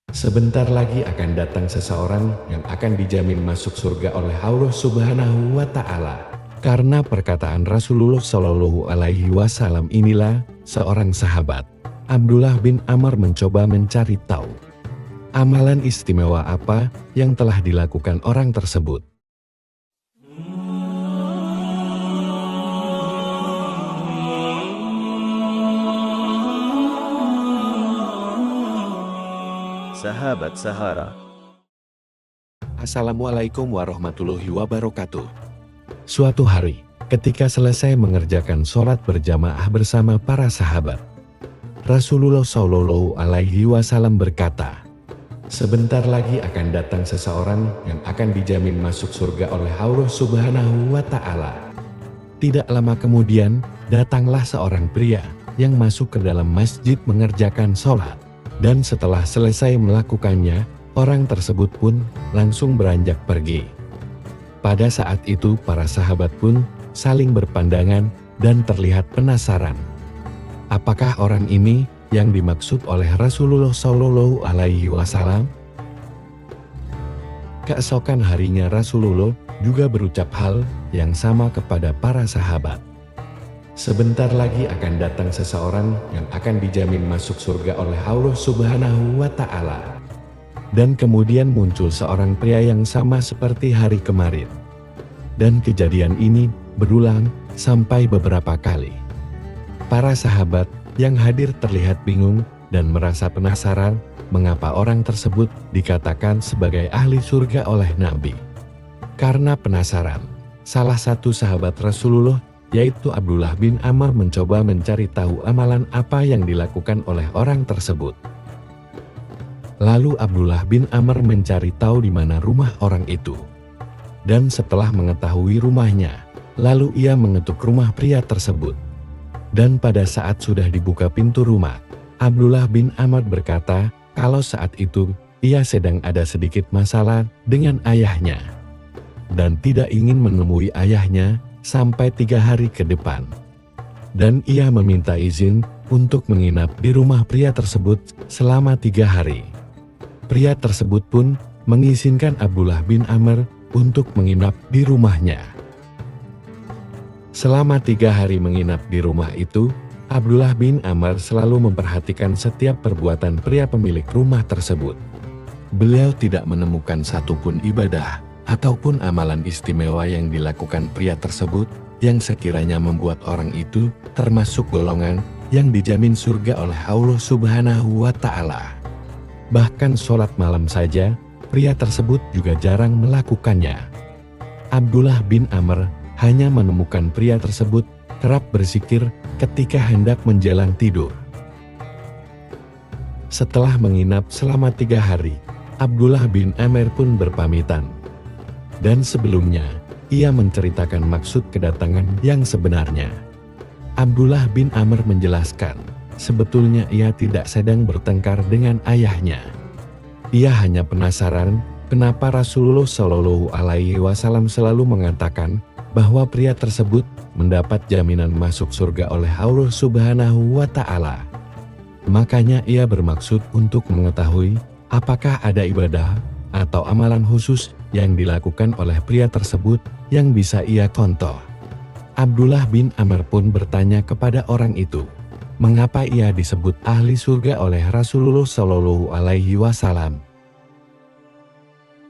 Sebentar lagi akan datang seseorang yang akan dijamin masuk surga oleh Allah Subhanahu wa Ta'ala. Karena perkataan Rasulullah Shallallahu Alaihi Wasallam inilah seorang sahabat, Abdullah bin Amr, mencoba mencari tahu amalan istimewa apa yang telah dilakukan orang tersebut. Sahabat Sahara. Assalamualaikum warahmatullahi wabarakatuh. Suatu hari, ketika selesai mengerjakan sholat berjamaah bersama para sahabat, Rasulullah Shallallahu Alaihi Wasallam berkata, sebentar lagi akan datang seseorang yang akan dijamin masuk surga oleh Allah Subhanahu wa Ta'ala. Tidak lama kemudian, datanglah seorang pria yang masuk ke dalam masjid mengerjakan sholat. Dan setelah selesai melakukannya, orang tersebut pun langsung beranjak pergi. Pada saat itu para sahabat pun saling berpandangan dan terlihat penasaran. Apakah orang ini yang dimaksud oleh Rasulullah Shallallahu Alaihi Wasallam? Keesokan harinya Rasulullah juga berucap hal yang sama kepada para sahabat. Sebentar lagi akan datang seseorang yang akan dijamin masuk surga oleh Allah Subhanahu wa Ta'ala. Dan kemudian muncul seorang pria yang sama seperti hari kemarin. Dan kejadian ini berulang sampai beberapa kali. Para sahabat yang hadir terlihat bingung dan merasa penasaran mengapa orang tersebut dikatakan sebagai ahli surga oleh Nabi. Karena penasaran, salah satu sahabat Rasulullah yaitu Abdullah bin Amr mencoba mencari tahu amalan apa yang dilakukan oleh orang tersebut. Lalu Abdullah bin Amr mencari tahu di mana rumah orang itu. Dan setelah mengetahui rumahnya, lalu ia mengetuk rumah pria tersebut. Dan pada saat sudah dibuka pintu rumah, Abdullah bin Amr berkata kalau saat itu ia sedang ada sedikit masalah dengan ayahnya. Dan tidak ingin menemui ayahnya sampai 3 hari ke depan. Dan ia meminta izin untuk menginap di rumah pria tersebut selama 3 hari. Pria tersebut pun mengizinkan Abdullah bin Amr untuk menginap di rumahnya. Selama 3 hari menginap di rumah itu, Abdullah bin Amr selalu memperhatikan setiap perbuatan pria pemilik rumah tersebut. Beliau tidak menemukan satupun ibadah ataupun amalan istimewa yang dilakukan pria tersebut yang sekiranya membuat orang itu termasuk golongan yang dijamin surga oleh Allah Subhanahu wa Ta'ala. Bahkan sholat malam saja, pria tersebut juga jarang melakukannya. Abdullah bin Amr hanya menemukan pria tersebut kerap berzikir ketika hendak menjelang tidur. Setelah menginap selama 3 hari, Abdullah bin Amr pun berpamitan. Dan sebelumnya, ia menceritakan maksud kedatangan yang sebenarnya. Abdullah bin Amr menjelaskan, sebetulnya ia tidak sedang bertengkar dengan ayahnya. Ia hanya penasaran kenapa Rasulullah Shallallahu Alaihi Wasallam selalu mengatakan bahwa pria tersebut mendapat jaminan masuk surga oleh Allah Subhanahu wa Ta'ala. Makanya ia bermaksud untuk mengetahui apakah ada ibadah atau amalan khusus yang dilakukan oleh pria tersebut yang bisa ia contoh. Abdullah bin Amr pun bertanya kepada orang itu, mengapa ia disebut ahli surga oleh Rasulullah Shallallahu Alaihi Wasallam.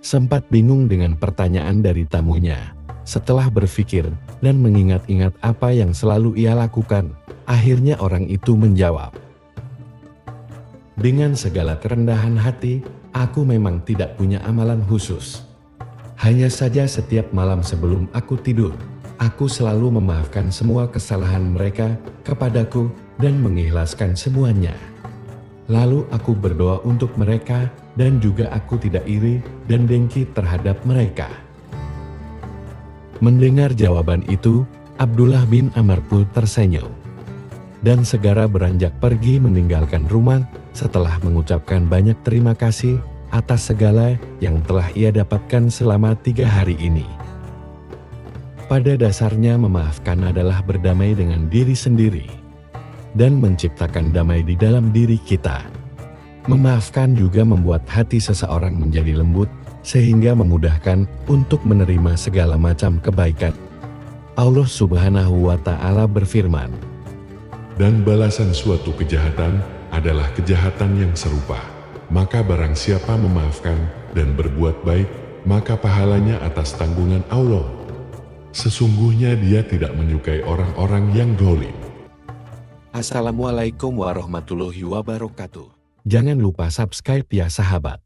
Sempat bingung dengan pertanyaan dari tamunya. Setelah berpikir dan mengingat-ingat apa yang selalu ia lakukan, akhirnya orang itu menjawab, dengan segala kerendahan hati, aku memang tidak punya amalan khusus. Hanya saja setiap malam sebelum aku tidur, aku selalu memaafkan semua kesalahan mereka kepadaku dan mengikhlaskan semuanya. Lalu aku berdoa untuk mereka dan juga aku tidak iri dan dengki terhadap mereka. Mendengar jawaban itu, Abdullah bin Amr pun tersenyum dan segera beranjak pergi meninggalkan rumah setelah mengucapkan banyak terima kasih atas segala yang telah ia dapatkan selama 3 hari ini. Pada dasarnya memaafkan adalah berdamai dengan diri sendiri dan menciptakan damai di dalam diri kita. Memaafkan juga membuat hati seseorang menjadi lembut, sehingga memudahkan untuk menerima segala macam kebaikan. Allah Subhanahu wa Ta'ala berfirman, Dan balasan suatu kejahatan adalah kejahatan yang serupa. Maka barang siapa memaafkan dan berbuat baik, maka pahalanya atas tanggungan Allah. Sesungguhnya Dia tidak menyukai orang-orang yang zalim. Assalamualaikum warahmatullahi wabarakatuh. Jangan lupa subscribe ya sahabat.